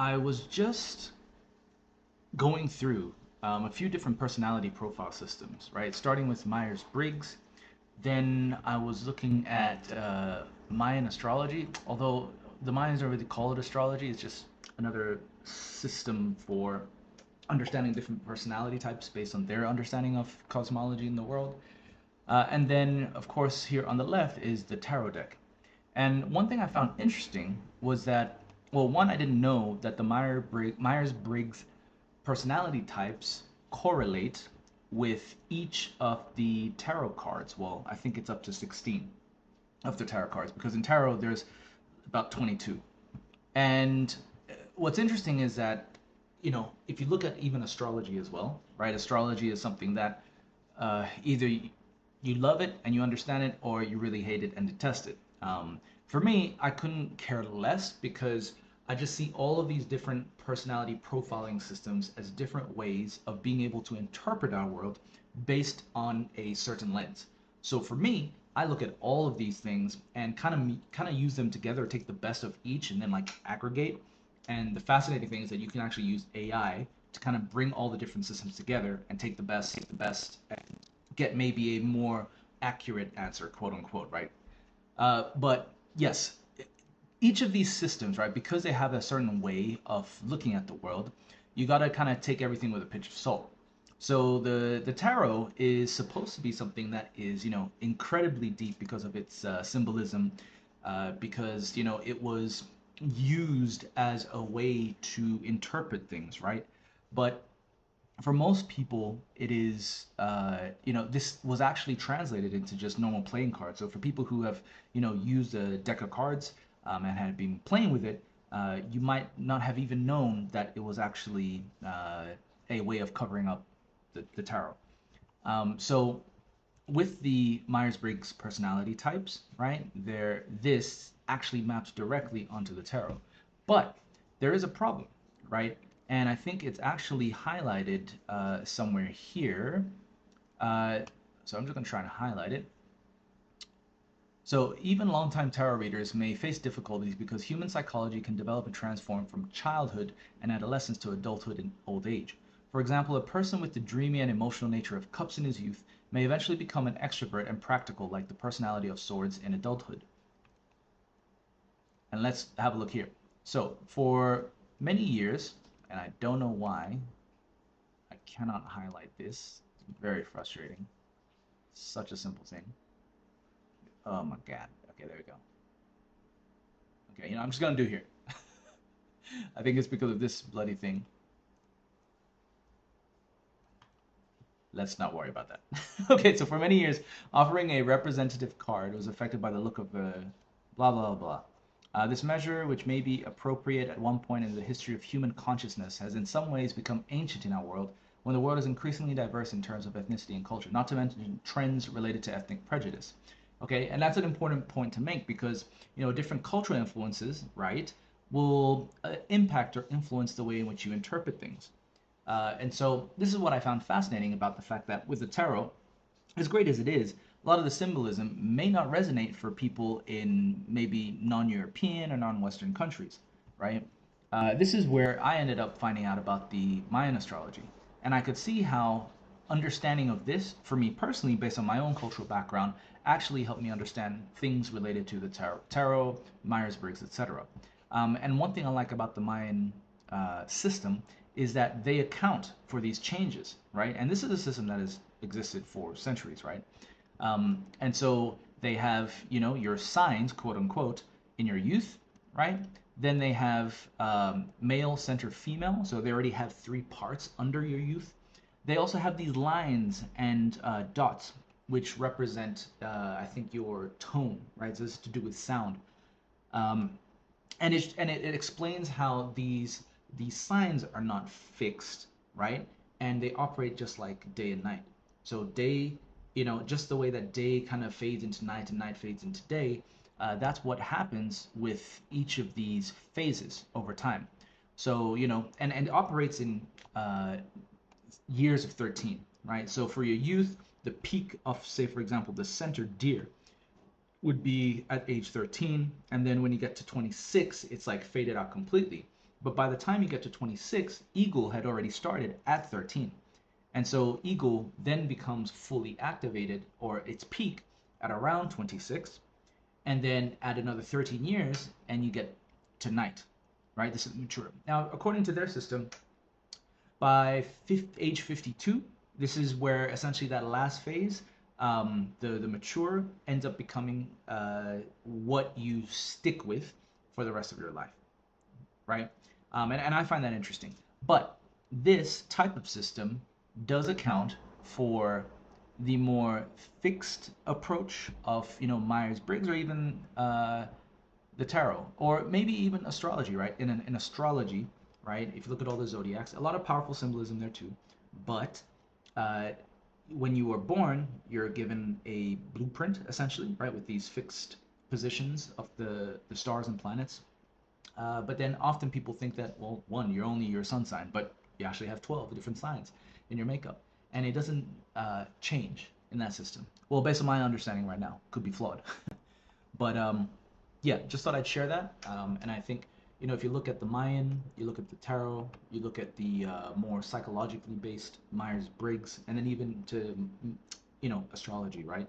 I was just going through a few different personality profile systems, right? Starting with Myers-Briggs. Then I was looking at Mayan astrology, although the Mayans don't really call it astrology, it's just another system for understanding different personality types based on their understanding of cosmology in the world. And then, of course, here on the left is the tarot deck. And one thing I found interesting was that, well, one, I didn't know that the Myers-Briggs personality types correlate with each of the tarot cards. Well, I think it's up to 16 of the tarot cards because in tarot there's about 22. And what's interesting is that, if you look at even astrology as well, right? Astrology is something that either you love it and you understand it, or you really hate it and detest it. For me, I couldn't care less because I just see all of these different personality profiling systems as different ways of being able to interpret our world based on a certain lens. So for me, I look at all of these things and kind of use them together, take the best of each, and then like aggregate. And the fascinating thing is that you can actually use AI to kind of bring all the different systems together and take the best, and get maybe a more accurate answer, quote unquote, right? But yes, each of these systems, right, because they have a certain way of looking at the world, you got to kind of take everything with a pinch of salt. So the tarot is supposed to be something that is, incredibly deep because of its symbolism, because it was used as a way to interpret things, right? But for most people, it is, this was actually translated into just normal playing cards. So for people who have, used a deck of cards and had been playing with it, you might not have even known that it was actually a way of covering up the tarot. So with the Myers-Briggs personality types, right, this actually maps directly onto the tarot. But there is a problem, right? And I think it's actually highlighted somewhere here. Uh, so I'm just going to try and highlight it. So even longtime tarot readers may face difficulties because human psychology can develop and transform from childhood and adolescence to adulthood and old age. For example, a person with the dreamy and emotional nature of cups in his youth may eventually become an extrovert and practical like the personality of swords in adulthood. And let's have a look here. So for many years, and I don't know why, I cannot highlight this. It's very frustrating. Such a simple thing. Oh my God. Okay, there we go. Okay, I'm just gonna do here. I think it's because of this bloody thing. Let's not worry about that. Okay, so for many years, offering a representative card was affected by the look of blah, blah, blah. This measure, which may be appropriate at one point in the history of human consciousness, has in some ways become ancient in our world when the world is increasingly diverse in terms of ethnicity and culture, not to mention trends related to ethnic prejudice. Okay, and that's an important point to make because, different cultural influences, right, will impact or influence the way in which you interpret things. And so this is what I found fascinating about the fact that with the tarot, as great as it is, a lot of the symbolism may not resonate for people in maybe non-European or non-Western countries, right? This is where I ended up finding out about the Mayan astrology. And I could see how understanding of this, for me personally, based on my own cultural background, actually helped me understand things related to the tarot, Myers-Briggs, etc. And one thing I like about the Mayan system is that they account for these changes, right? And this is a system that has existed for centuries, right? And so they have, your signs, quote unquote, in your youth, right? Then they have male, center, female. So they already have three parts under your youth. They also have these lines and dots, which represent, I think, your tone, right? So this is to do with sound. Um, and it explains how these signs are not fixed, right? And they operate just like day and night. So day, just the way that day kind of fades into night and night fades into day, that's what happens with each of these phases over time. So, and it operates in years of 13, right? So for your youth, the peak of, say, for example, the center deer would be at age 13, and then when you get to 26, it's like faded out completely. But by the time you get to 26, Eagle had already started at 13. And so Eagle then becomes fully activated, or its peak, at around 26. And then add another 13 years, and you get to Night, right? This is mature. Now, according to their system, by age 52, this is where essentially that last phase, the mature, ends up becoming what you stick with for the rest of your life, right? And I find that interesting. But this type of system does account for the more fixed approach of, Myers-Briggs, or even the tarot, or maybe even astrology, right? In astrology, right? If you look at all the zodiacs, a lot of powerful symbolism there too. But uh, when you are born, you're given a blueprint essentially, right, with these fixed positions of the stars and planets. But then often people think that, well, one, you're only your sun sign, but you actually have 12 different signs in your makeup, and it doesn't change in that system. Well, based on my understanding right now, could be flawed. But yeah, just thought I'd share that. And I think, if you look at the Mayan, you look at the tarot, you look at the more psychologically based Myers-Briggs, and then even to, astrology, right?